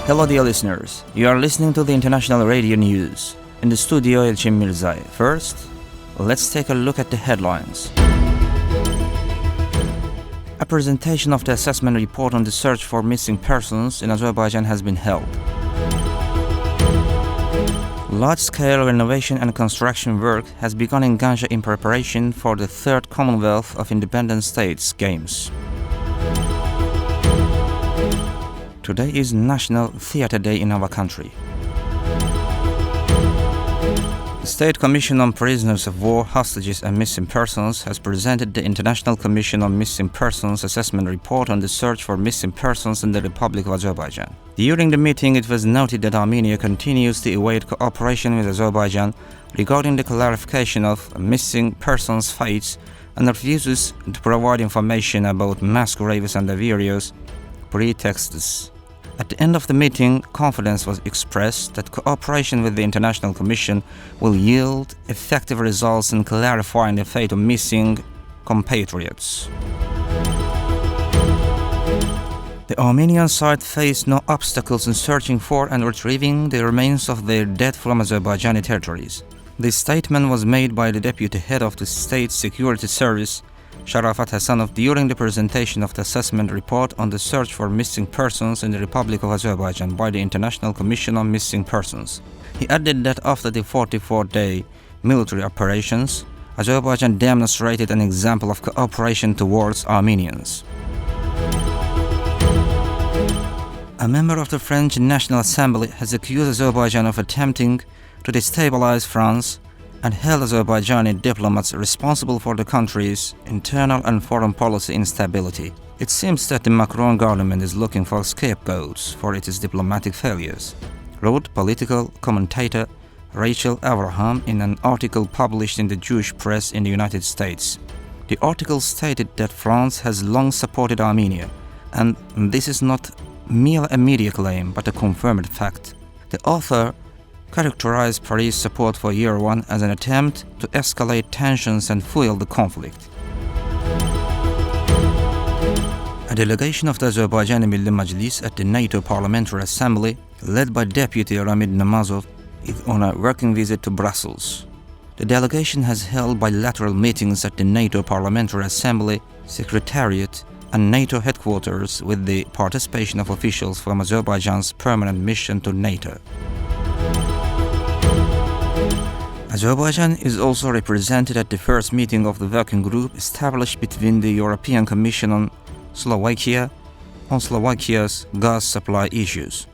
Hello dear listeners, you are listening to the International Radio News. In the studio, Elçin Mirzai. First, let's take a look at the headlines. A presentation of the assessment report on the search for missing persons in Azerbaijan has been held. Large-scale renovation and construction work has begun in Ganja in preparation for the 3rd Commonwealth of Independent States Games. Today is National Theatre Day in our country. The State Commission on Prisoners of War, Hostages and Missing Persons has presented the International Commission on Missing Persons assessment report on the search for missing persons in the Republic of Azerbaijan. During the meeting, it was noted that Armenia continues to await cooperation with Azerbaijan regarding the clarification of missing persons' fates and refuses to provide information about mass graves and the various pretexts. At the end of the meeting, confidence was expressed that cooperation with the International Commission will yield effective results in clarifying the fate of missing compatriots. The Armenian side faced no obstacles in searching for and retrieving the remains of their dead from Azerbaijani territories. This statement was made by the Deputy Head of the State Security Service, Sharafat Hasanov, during the presentation of the assessment report on the search for missing persons in the Republic of Azerbaijan by the International Commission on Missing Persons. He added that after the 44-day military operations, Azerbaijan demonstrated an example of cooperation towards Armenians. A member of the French National Assembly has accused Azerbaijan of attempting to destabilize France and held Azerbaijani diplomats responsible for the country's internal and foreign policy instability. It seems that the Macron government is looking for scapegoats for its diplomatic failures, wrote political commentator Rachel Abraham in an article published in the Jewish press in the United States. The article stated that France has long supported Armenia, and this is not merely a media claim but a confirmed fact. The author characterized Paris' support for Yerevan as an attempt to escalate tensions and fuel the conflict. A delegation of the Azerbaijani Milli Majlis at the NATO Parliamentary Assembly, led by Deputy Ramid Namazov, is on a working visit to Brussels. The delegation has held bilateral meetings at the NATO Parliamentary Assembly, Secretariat, and NATO headquarters with the participation of officials from Azerbaijan's permanent mission to NATO. Azerbaijan is also represented at the first meeting of the working group established between the European Commission on Slovakia's gas supply issues.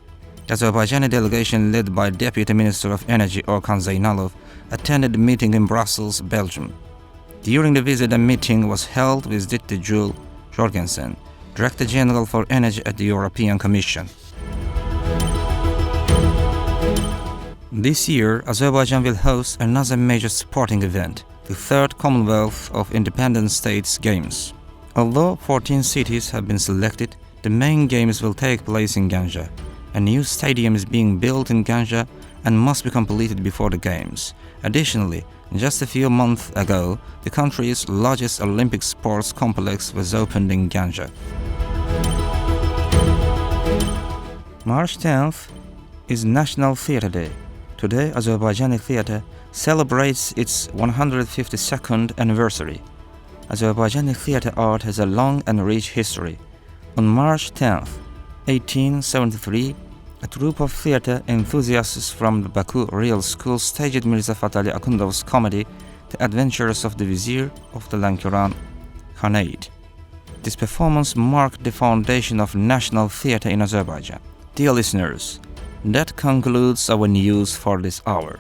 The Azerbaijani delegation led by Deputy Minister of Energy Orkan Zeynalov attended the meeting in Brussels, Belgium. During the visit, a meeting was held with Ditte Jules Jorgensen, Director General for Energy at the European Commission. This year, Azerbaijan will host another major sporting event, the 3rd Commonwealth of Independent States Games. Although 14 cities have been selected, the main games will take place in Ganja. A new stadium is being built in Ganja and must be completed before the games. Additionally, just a few months ago, the country's largest Olympic sports complex was opened in Ganja. March 10th is National Theatre Day. Today, Azerbaijani theatre celebrates its 152nd anniversary. Azerbaijani theatre art has a long and rich history. On March 10, 1873, a troupe of theatre enthusiasts from the Baku Real School staged Mirza Fatali Akundov's comedy The Adventures of the Vizier of the Lankaran Khanate. This performance marked the foundation of national theatre in Azerbaijan. Dear listeners, that concludes our news for this hour.